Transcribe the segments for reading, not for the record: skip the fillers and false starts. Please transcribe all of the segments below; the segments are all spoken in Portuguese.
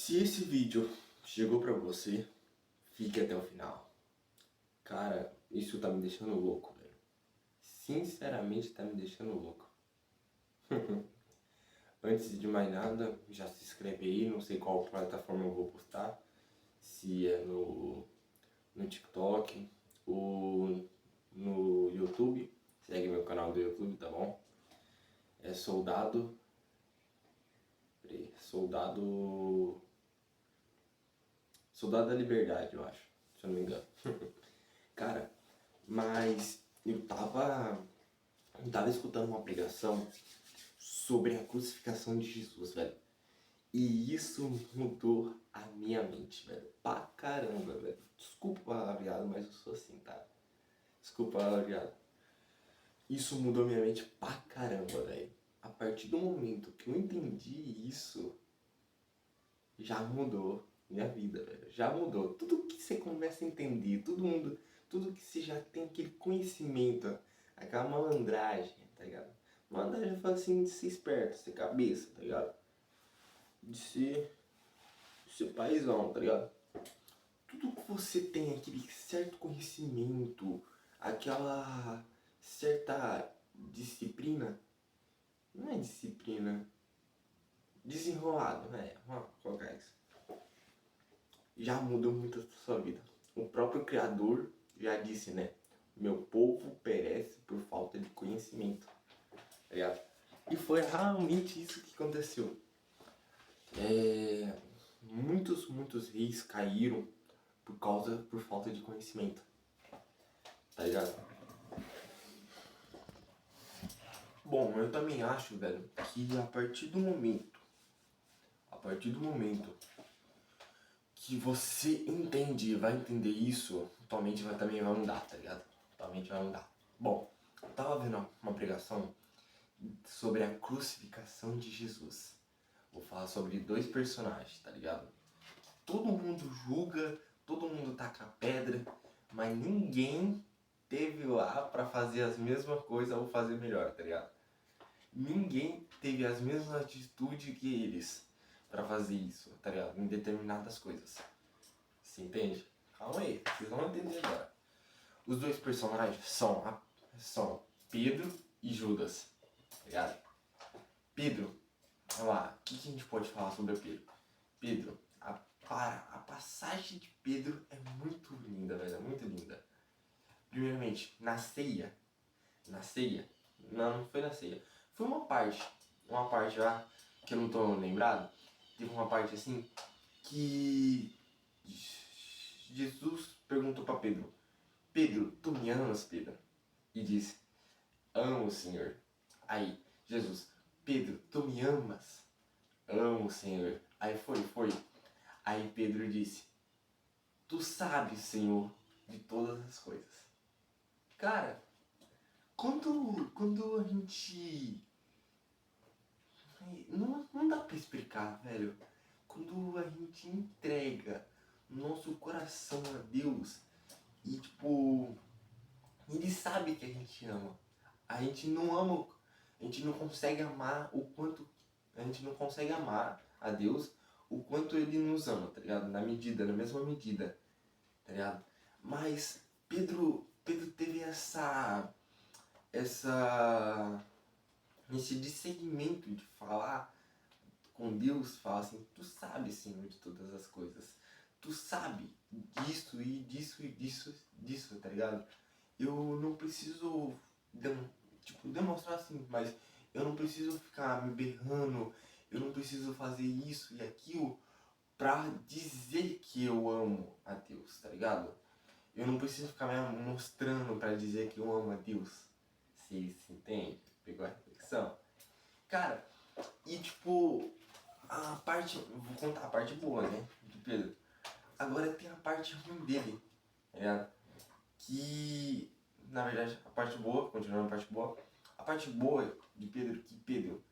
Se esse vídeo chegou pra você, fique até o final. Cara, isso tá me deixando louco, velho. Sinceramente tá me deixando louco. Antes de mais nada, já se inscreve aí, não sei qual plataforma eu vou postar. Se é no TikTok ou no YouTube. Segue meu canal do YouTube, tá bom? É Soldado... Soldado... Soldado da Liberdade, eu acho. Se eu não me engano. Cara, mas eu tava escutando uma pregação sobre a crucificação de Jesus, velho. E isso mudou a minha mente, velho. Pra caramba, velho. Desculpa o palavreado, mas eu sou assim, tá? Desculpa o palavreado. Isso mudou minha mente pra caramba, velho. A partir do momento que eu entendi isso, já mudou minha vida, velho. Já mudou. Tudo que você começa a entender, tudo que você já tem aquele conhecimento, aquela malandragem, tá ligado? Malandragem fala assim de ser esperto, ser cabeça, tá ligado? De ser paizão, tá ligado? Tudo que você tem aquele certo conhecimento, aquela certa disciplina, não é disciplina, desenrolado, né? Vamos colocar isso. Já mudou muito a sua vida. O próprio Criador já disse, né? Meu povo perece por falta de conhecimento. Tá ligado? E foi realmente isso que aconteceu. Muitos reis caíram por falta de conhecimento. Tá ligado? Bom, eu também acho, velho, que a partir do momento que você entende, vai entender isso, tua mente também vai mudar, tá ligado? Tua mente vai mudar. Bom, eu tava vendo uma pregação sobre a crucificação de Jesus. Vou falar sobre dois personagens, tá ligado? Todo mundo julga, todo mundo taca pedra, mas ninguém teve lá pra fazer as mesmas coisas ou fazer melhor, tá ligado? Ninguém teve as mesmas atitudes que eles pra fazer isso, tá ligado? Em determinadas coisas. Você entende? Calma aí, vocês vão entender agora. Os dois personagens são Pedro e Judas, tá ligado? Pedro, olha lá, o que a gente pode falar sobre o Pedro? Pedro, a passagem de Pedro é muito linda, velho, é muito linda. Primeiramente, na ceia, não foi na ceia, foi uma parte lá, que eu não tô lembrado, teve uma parte assim, que Jesus perguntou para Pedro, Pedro, tu me amas, Pedro? E disse, amo, Senhor. Aí, Jesus, Pedro, tu me amas? Amo, Senhor. Aí foi. Aí Pedro disse, tu sabes, Senhor, de todas as coisas. Cara, quando a gente... Não dá pra explicar, velho. Quando a gente entrega nosso coração a Deus e, tipo, Ele sabe que a gente ama. A gente não ama, a gente não consegue amar o quanto, a gente não consegue amar a Deus o quanto Ele nos ama, tá ligado? Na mesma medida, tá ligado? Mas Pedro teve esse discernimento de falar com Deus, falar assim, tu sabes, Senhor, de todas as coisas. Tu sabe disso e disso, tá ligado? Eu não preciso demonstrar assim, mas eu não preciso ficar me berrando, eu não preciso fazer isso e aquilo pra dizer que eu amo a Deus, tá ligado? Eu não preciso ficar me mostrando pra dizer que eu amo a Deus. Se entende? Pegou a reflexão? Cara, e tipo, vou contar a parte boa, né, de Pedro. Agora tem a parte ruim dele, tá ligado? Que, na verdade, a parte boa, continuando a parte boa de Pedro, que Pedro,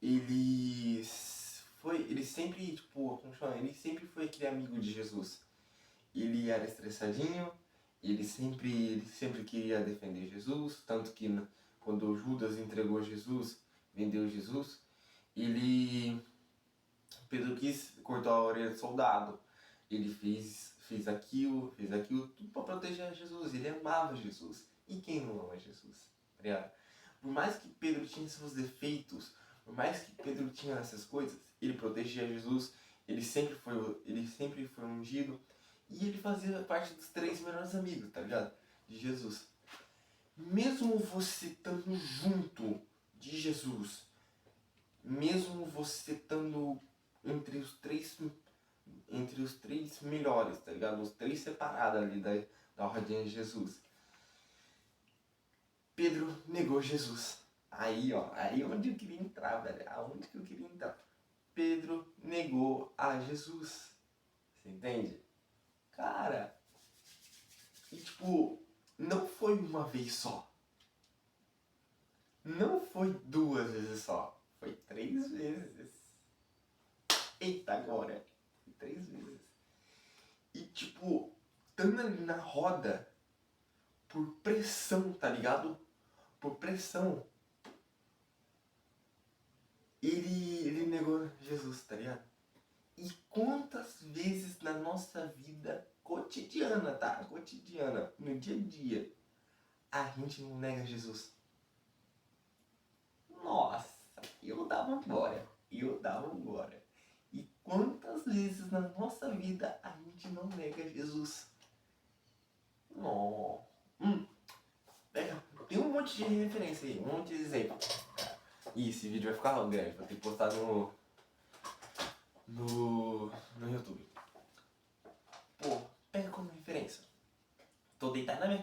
ele sempre, tipo, como chama? Ele sempre foi aquele amigo de Jesus. Ele era estressadinho, ele sempre queria defender Jesus, tanto que quando Judas entregou Jesus, vendeu Jesus, ele, Pedro Pedro cortou a orelha do soldado. Ele fez aquilo, tudo pra proteger Jesus. Ele amava Jesus. E quem não ama Jesus? Tá ligado? Por mais que Pedro tinha seus defeitos, por mais que Pedro tinha essas coisas, ele protegia Jesus, ele sempre foi ungido, e ele fazia parte dos 3 melhores amigos, tá ligado? De Jesus. Mesmo você estando junto de Jesus, mesmo você estando entre os três melhores, tá ligado? Os 3 separados ali da rodinha de Jesus. Pedro negou Jesus. Aí, ó, aí onde eu queria entrar, velho. Aonde que eu queria entrar? Pedro negou a Jesus. Você entende? Cara, e tipo, não foi uma vez só. Não foi 2 vezes só. Foi 3 vezes. Eita, agora. Foi 3 vezes. E tipo, estando ali na roda, por pressão, tá ligado? Por pressão, ele negou Jesus, tá ligado? E quantas vezes na nossa vida cotidiana, tá? Cotidiana, no dia a dia, a gente não nega Jesus? Nossa, eu dava embora. Eu dava embora. E quantas vezes na nossa vida a gente não nega Jesus? Não. Tem um monte de referência aí, um monte de exemplo. E esse vídeo vai ficar grande, vou ter que postar no YouTube. Pô, pega como referência. Tô deitado na minha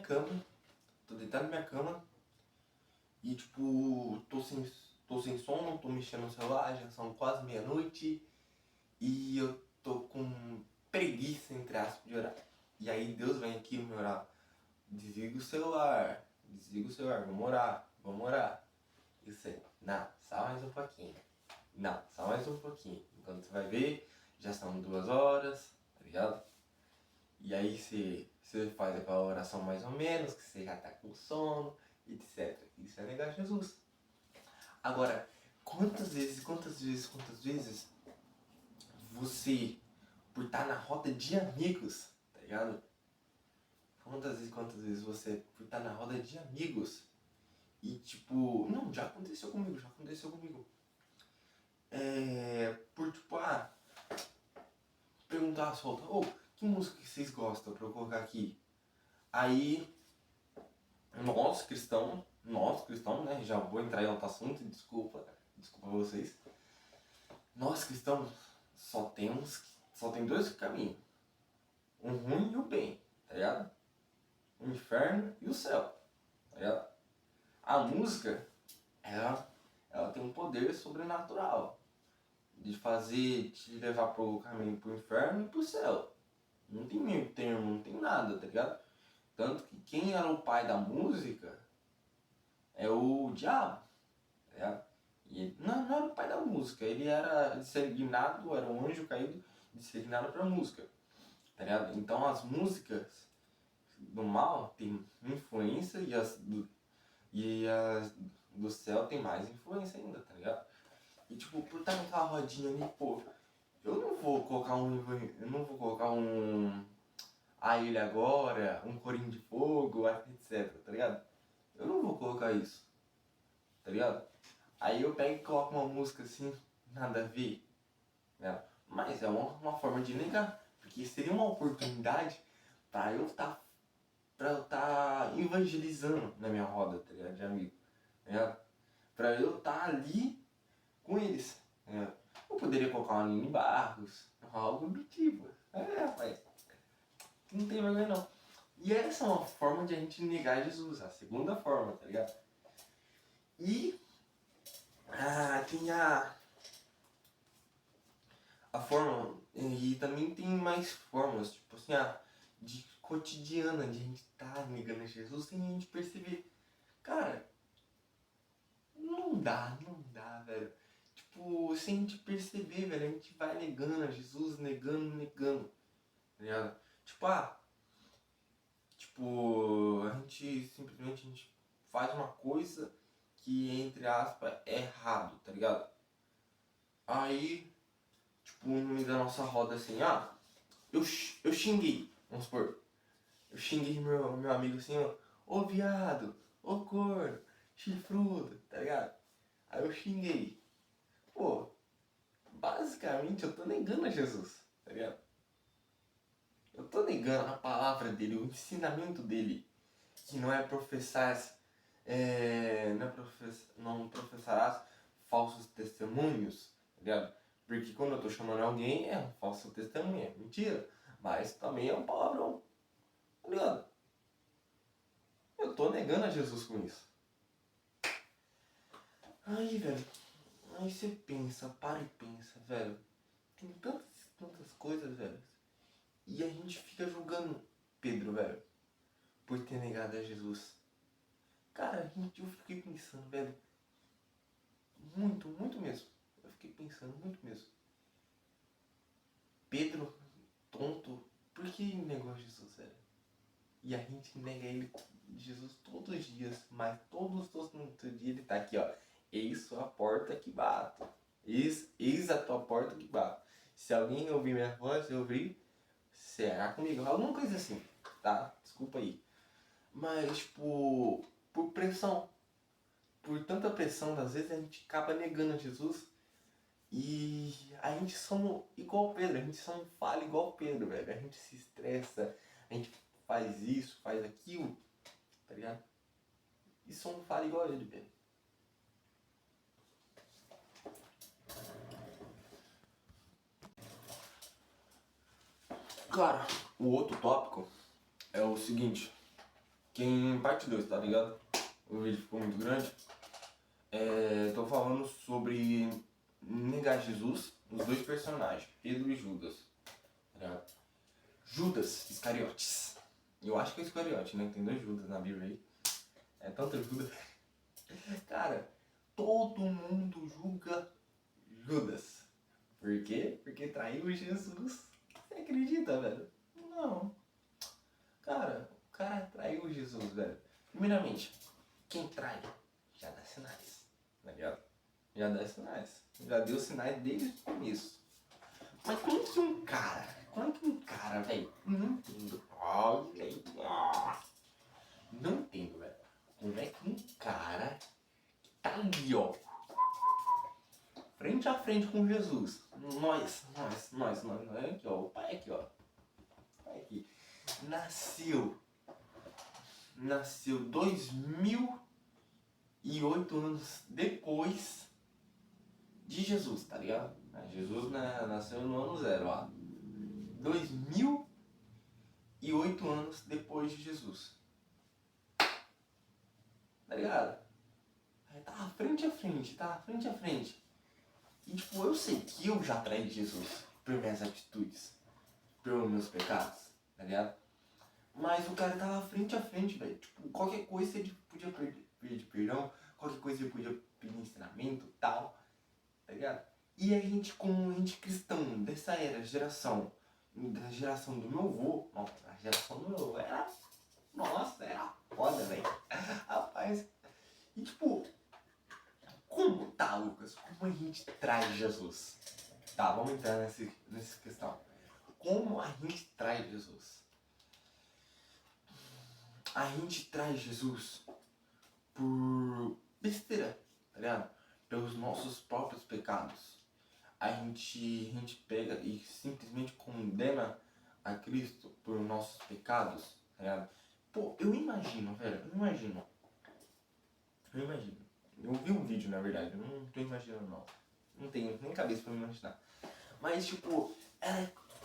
cama e tipo, tô sem sono, tô mexendo no celular, já são quase meia-noite e eu tô com preguiça, entre aspas, de orar. E aí Deus vem aqui me orar. Desliga o celular, vamos orar. E você, não, só mais um pouquinho. Não, só mais um pouquinho. Quando você vai ver, já são 2 horas, tá ligado? E aí você faz aquela oração mais ou menos, que você já tá com sono, etc. Isso é negar Jesus. Agora, quantas vezes você, por estar na roda de amigos, tá ligado? Quantas vezes você, por estar na roda de amigos, e tipo, não, já aconteceu comigo. Por tipo, perguntar solta, que música que vocês gostam pra eu colocar aqui? Aí, nós cristãos, né, já vou entrar em outro assunto, desculpa vocês. Nós cristãos só tem 2 caminhos, o ruim e o bem, tá ligado? O inferno e o céu, tá ligado? A música, ela tem um poder sobrenatural de te levar pro caminho pro inferno e pro céu. Não tem meio termo, não tem nada, tá ligado? Tanto que quem era o pai da música é o diabo, tá ligado? E ele não era o pai da música, ele era designado, era um anjo caído designado pra música, tá ligado? Então as músicas do mal tem influência e as do céu tem mais influência ainda, tá ligado? E tipo, por estar naquela rodinha ali, pô, eu não vou colocar a ele agora, um corinho de fogo, etc, tá ligado? Eu não vou colocar isso, tá ligado? Aí eu pego e coloco uma música assim, nada a ver, né? Mas é uma forma de negar, porque seria uma oportunidade pra eu tá evangelizando na minha roda, tá ligado? De amigo, tá ligado? Pra eu estar ali com eles, né? Eu poderia colocar uma Aline Barros, algo do tipo. Rapaz, não tem vergonha não. E essa é uma forma de a gente negar Jesus, a segunda forma, tá ligado? E tem a forma, e também tem mais formas, tipo assim, de cotidiana, de a gente tá negando Jesus sem a gente perceber. Cara, não dá, velho. Tipo, sem a gente perceber, velho, a gente vai negando a Jesus, negando, tá ligado? Tipo, a gente faz uma coisa que, entre aspas, é errado, tá ligado? Aí, tipo, no meio da nossa roda assim, eu xinguei, vamos supor, eu xinguei meu amigo assim, ó, ô viado, ô corno, chifrudo, tá ligado? Aí eu xinguei. Pô, basicamente eu tô negando a Jesus, tá ligado? Eu tô negando a palavra dele, o ensinamento dele, que não é professar, não professarás falsos testemunhos, tá ligado? Porque quando eu tô chamando alguém é um falso testemunho, é mentira, mas também é um palavrão, tá ligado? Eu tô negando a Jesus com isso. Aí, velho, aí você pensa, para e pensa, velho. Tem tantas coisas, velho. E a gente fica julgando Pedro, velho, por ter negado a Jesus. Cara, eu fiquei pensando, velho, muito mesmo. Eu fiquei pensando muito mesmo. Pedro, tonto, por que negou Jesus, velho? E a gente nega ele, Jesus, todos os dias, mas todos os dias ele tá aqui, ó. Eis a porta que bato. Eis a tua porta que bato. Se alguém ouvir minha voz, eu ouvir, será comigo. Alguma coisa assim, tá? Desculpa aí. Mas, tipo, por pressão. Por tanta pressão, às vezes a gente acaba negando Jesus. E a gente somos igual o Pedro, a gente só não fala igual o Pedro, velho. A gente se estressa, a gente faz isso, faz aquilo, tá ligado? E só não fala igual ele, velho. Cara, o outro tópico é o seguinte. Quem parte 2, tá ligado? O vídeo ficou muito grande. Tô falando sobre negar Jesus nos dois personagens, Pedro e Judas. Tá ligado? Judas Iscariotes. Eu acho que é Iscariote, né? Tem dois Judas na Bíblia aí. É tanto Judas. Cara, todo mundo julga Judas. Por quê? Porque traiu Jesus. Você acredita, velho? Não. Cara, o cara traiu Jesus, velho. Primeiramente, quem trai já dá sinais, tá ligado? Já dá sinais. Já deu sinais desde o começo. Mas como é que um cara, velho, não entendo. Não entendo, velho. Como é que um cara tá ali, ó, frente a frente com Jesus. Nós. Aqui, ó. O pai aqui, ó. O pai aqui. Nasceu 2008 anos depois de Jesus, tá ligado? Jesus nasceu no ano 0, ó. 2008 anos depois de Jesus. Tá ligado? Aí tá frente a frente. E tipo, eu sei que eu já traí Jesus por minhas atitudes, pelos meus pecados, tá ligado? Mas o cara tava frente a frente, velho. Tipo, qualquer coisa ele podia pedir perdão, qualquer coisa ele podia pedir ensinamento e tal, tá ligado? E a gente, como gente cristão dessa geração, da geração do meu avô, a geração do meu avô era, nossa, era foda, velho. Rapaz, e tipo, como tá, Lucas? Como a gente traz Jesus? Tá, vamos entrar nessa questão. Como a gente traz Jesus? A gente traz Jesus por besteira, tá ligado? Pelos nossos próprios pecados. A gente pega e simplesmente condena a Cristo por nossos pecados, tá ligado? Pô, eu imagino, velho, eu imagino. Eu vi um vídeo, na verdade, eu não tô imaginando não. Não tenho nem cabeça pra me imaginar. Mas, tipo,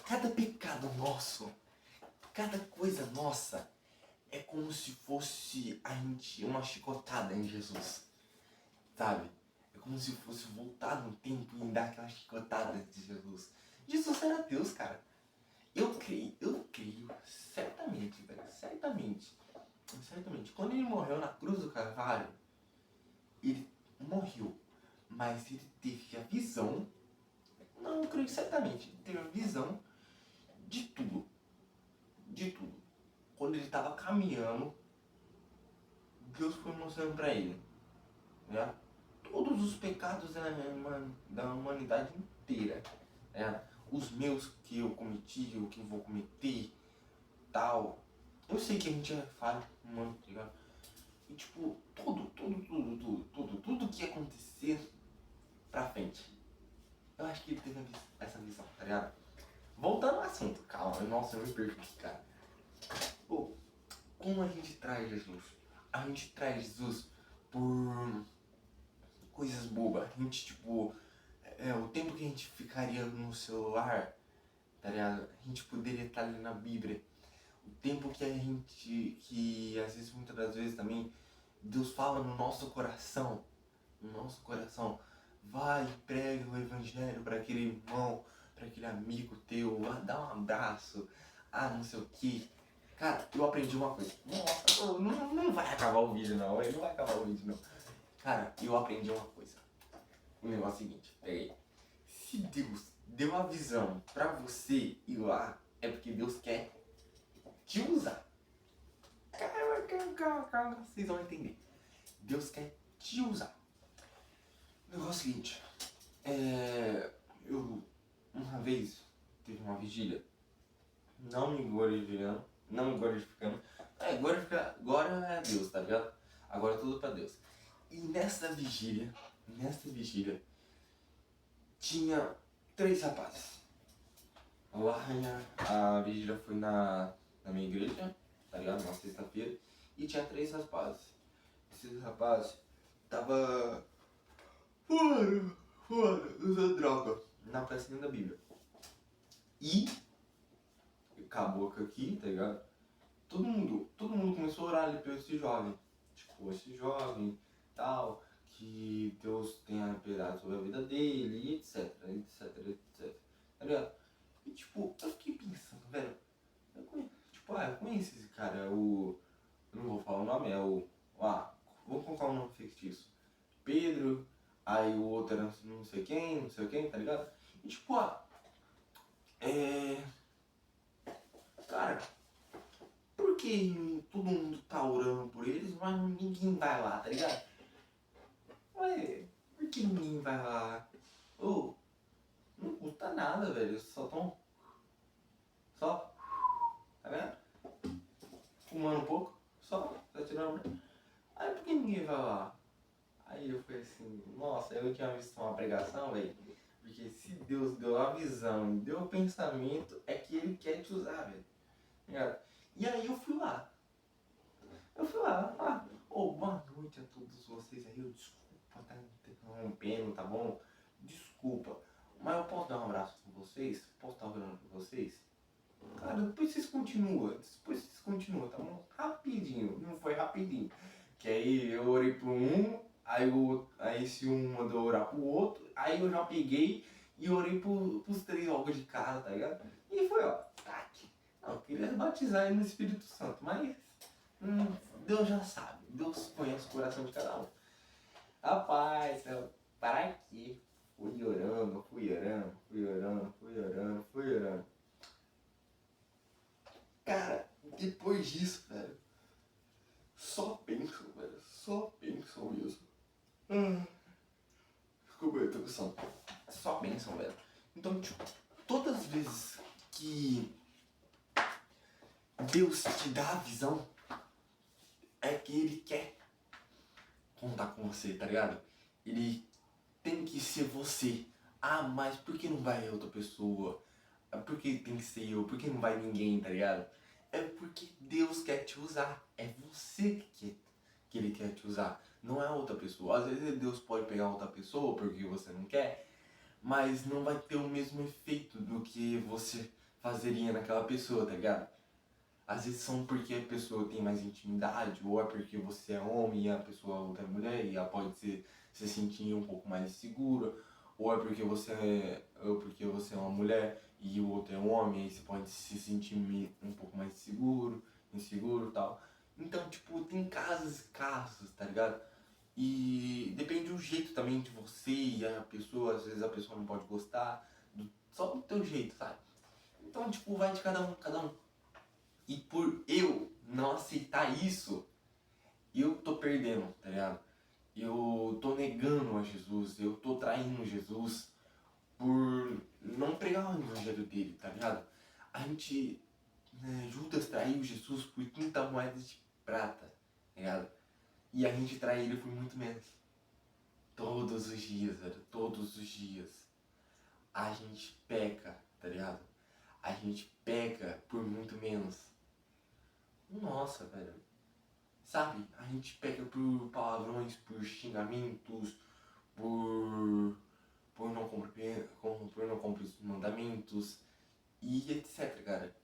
cada pecado nosso, cada coisa nossa, é como se fosse a gente uma chicotada em Jesus, sabe? É como se fosse voltar no tempo e dar aquela chicotada de Jesus. Jesus era Deus, cara. Eu creio, certamente, velho, certamente. Quando ele morreu na cruz do Calvário, ele morreu, mas ele teve a visão, não, eu creio certamente, ele teve a visão de tudo, de tudo. Quando ele estava caminhando, Deus foi mostrando para ele, né? Todos os pecados da humanidade inteira, tá ligado? Os meus que eu cometi, o que eu vou cometer, tal. Eu sei que a gente é falho, humano, tá ligado? E tipo, tudo que ia acontecer pra frente. Eu acho que ele teve essa visão, tá ligado? Voltando ao assunto, calma, nossa, eu me perco aqui, cara. Pô, como a gente traz Jesus? A gente traz Jesus por coisas bobas. A gente, tipo, o tempo que a gente ficaria no celular, tá ligado? A gente poderia estar ali na Bíblia. O tempo que a gente, que às vezes, muitas das vezes também, Deus fala no nosso coração. No nosso coração. Vai e prega o evangelho para aquele irmão, para aquele amigo teu, dá um abraço, não sei o que. Cara, eu aprendi uma coisa. Nossa, não vai acabar o vídeo não, não vai acabar o vídeo não. Cara, eu aprendi uma coisa. O negócio é o seguinte, peguei. Se Deus deu a visão pra você ir lá, é porque Deus quer te usar. Calma, vocês vão entender. Deus quer te usar. O negócio é o seguinte, eu uma vez teve uma vigília, não me glorificando, agora é Deus, tá ligado? Agora é tudo pra Deus. E nessa vigília, tinha 3 rapazes. Lá a vigília foi na minha igreja, tá ligado? Na sexta-feira, e tinha 3 rapazes. Esses rapazes tava fora, usando droga na pracinha da Bíblia. E acabou aqui, tá ligado? Todo mundo começou a orar ali por esse jovem. Tipo, esse jovem, tal, que Deus tenha piedade sobre a vida dele, etc, tá ligado? E tipo, eu fiquei pensando, velho, eu conheço esse cara, eu não vou falar o nome, vou colocar um nome fictício. Pedro, aí o outro era não sei quem, tá ligado? E tipo, cara, por que todo mundo tá orando por eles, mas ninguém vai lá, tá ligado? Ué, por que ninguém vai lá? Não custa nada, velho, só, tá vendo? Fumando um pouco, só, tá tirando. Aí por que ninguém vai lá? Aí eu fui assim, nossa, eu tinha visto uma pregação, velho. Porque se Deus deu a visão, deu o pensamento, é que Ele quer te usar, velho. E aí eu fui lá. Boa noite a todos vocês aí. Desculpa tá interrompendo, tá bom? Desculpa. Mas eu posso dar um abraço com vocês? Posso estar orando com vocês? Cara, depois vocês continuam, tá bom? Rapidinho, não foi rapidinho. Que aí eu orei pro um, aí esse um mandou orar pro outro, aí eu já peguei e orei pros 3 logo de cara, tá ligado? E foi, tac. Não, eu queria batizar ele no Espírito Santo, mas Deus já sabe, Deus conhece o coração de cada um. Rapaz, para aqui. Fui orando. Cara, depois disso, velho, só bênção, velho. Só bênção mesmo. Desculpa, eu tô com sono. Só bênção, velho. Então, tipo, todas as vezes que Deus te dá a visão, é que Ele quer contar com você, tá ligado? Ele tem que ser você. Mas por que não vai outra pessoa? Por que tem que ser eu? Por que não vai ninguém, tá ligado? É porque Deus quer te usar. É você que Ele quer te usar. Não é outra pessoa. Às vezes Deus pode pegar outra pessoa porque você não quer, mas não vai ter o mesmo efeito do que você fazeria naquela pessoa, tá ligado? Às vezes são porque a pessoa tem mais intimidade, ou é porque você é homem e a pessoa outra é mulher e ela pode se sentir um pouco mais segura, ou é porque você é uma mulher e o outro é um homem e você pode se sentir um pouco mais inseguro e tal. Então, tipo, tem casos e casos, tá ligado? E depende do jeito também de você e a pessoa, às vezes a pessoa não pode gostar, só do teu jeito, sabe? Então, tipo, vai de cada um. E por eu não aceitar isso, eu tô perdendo, tá ligado? Eu tô negando a Jesus, eu tô traindo Jesus por não pregar o evangelho dele, tá ligado? A gente, né, Judas traiu Jesus por 30 moedas de prata, tá ligado? E a gente trai ele por muito menos. Todos os dias, velho, todos os dias. A gente peca, tá ligado? A gente peca por muito menos. Nossa, velho. Sabe? A gente peca por palavrões, por xingamentos, por, por não cumprir os mandamentos e etc, cara.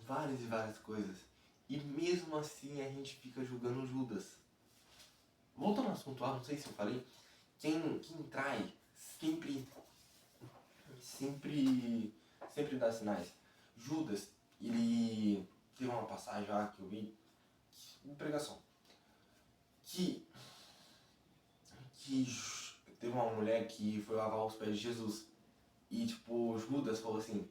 Várias e várias coisas. E mesmo assim a gente fica julgando Judas. Voltando ao assunto lá, não sei se eu falei, quem trai sempre dá sinais. Judas, ele teve uma passagem lá que eu vi, uma pregação, que teve uma mulher que foi lavar os pés de Jesus. E tipo, Judas falou assim,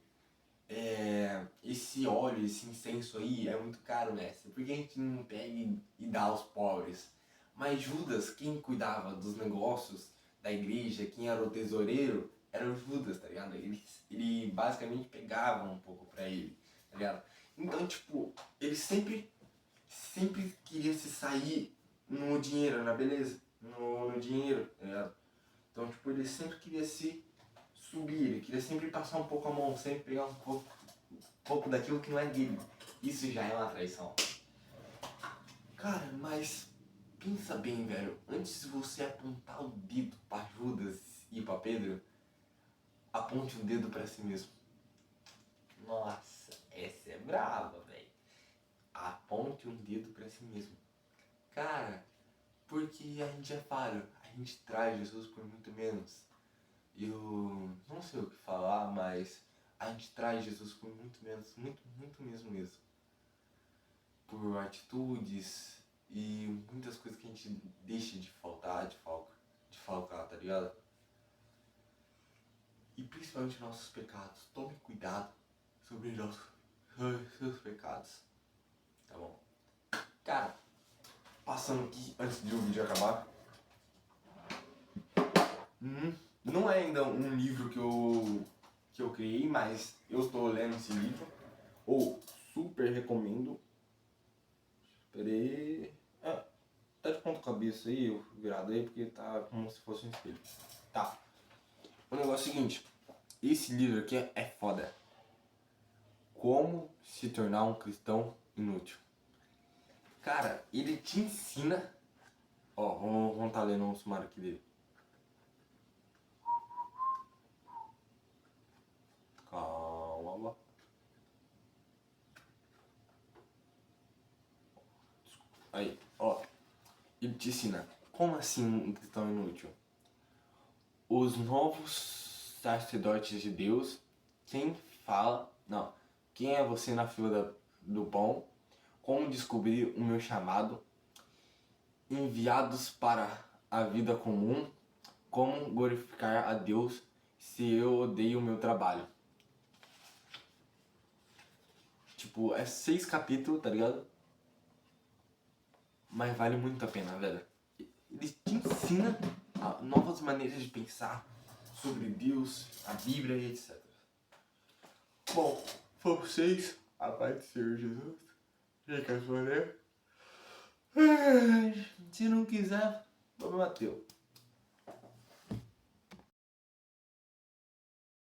esse óleo, esse incenso aí é muito caro, mestre. Por que a gente não pega e dá aos pobres? Mas Judas, quem cuidava dos negócios da igreja, quem era o tesoureiro, era o Judas, tá ligado? Ele basicamente pegava um pouco pra ele, tá ligado? Então, tipo, ele sempre queria se sair no dinheiro, na beleza, no dinheiro, tá ligado? Então, tipo, ele sempre queria se subir, ele queria sempre passar um pouco a mão, sempre pegar um pouco daquilo que não é dele. Isso já é uma traição. Cara, mas pensa bem, velho. Antes de você apontar o dedo pra Judas e pra Pedro, aponte um dedo pra si mesmo. Nossa, essa é brava, velho. Aponte um dedo pra si mesmo. Cara, porque a gente é falho. A gente traz Jesus por muito menos. Eu não sei o que falar, mas a gente traz Jesus por muito menos, muito mesmo. Por atitudes e muitas coisas que a gente deixa de falcar, tá ligado? E principalmente nossos pecados. Tome cuidado sobre seus pecados, tá bom? Cara, passando aqui antes de o vídeo acabar, não é ainda um livro que eu criei, mas eu estou lendo esse livro. Ou super recomendo. Peraí. Tá de ponta cabeça aí, eu virado aí, porque tá como se fosse um espelho. Tá. O negócio é o seguinte. Esse livro aqui é foda. Como se tornar um cristão inútil. Cara, ele te ensina. Ó, vamos tá lendo um sumário aqui dele. Calma. Aí, ó. Ele te ensina. Como assim um cristão inútil? Os novos sacerdotes de Deus, quem é você na fila do pão, como descobrir o meu chamado, enviados para a vida comum, como glorificar a Deus se eu odeio o meu trabalho. Tipo, é 6 capítulos, tá ligado? Mas vale muito a pena, velho. Ele te ensina novas maneiras de pensar sobre Deus, a Bíblia e etc. Bom, foi pra vocês. A paz do Senhor Jesus. Fica com Deus. Se não quiser, vamos Mateus.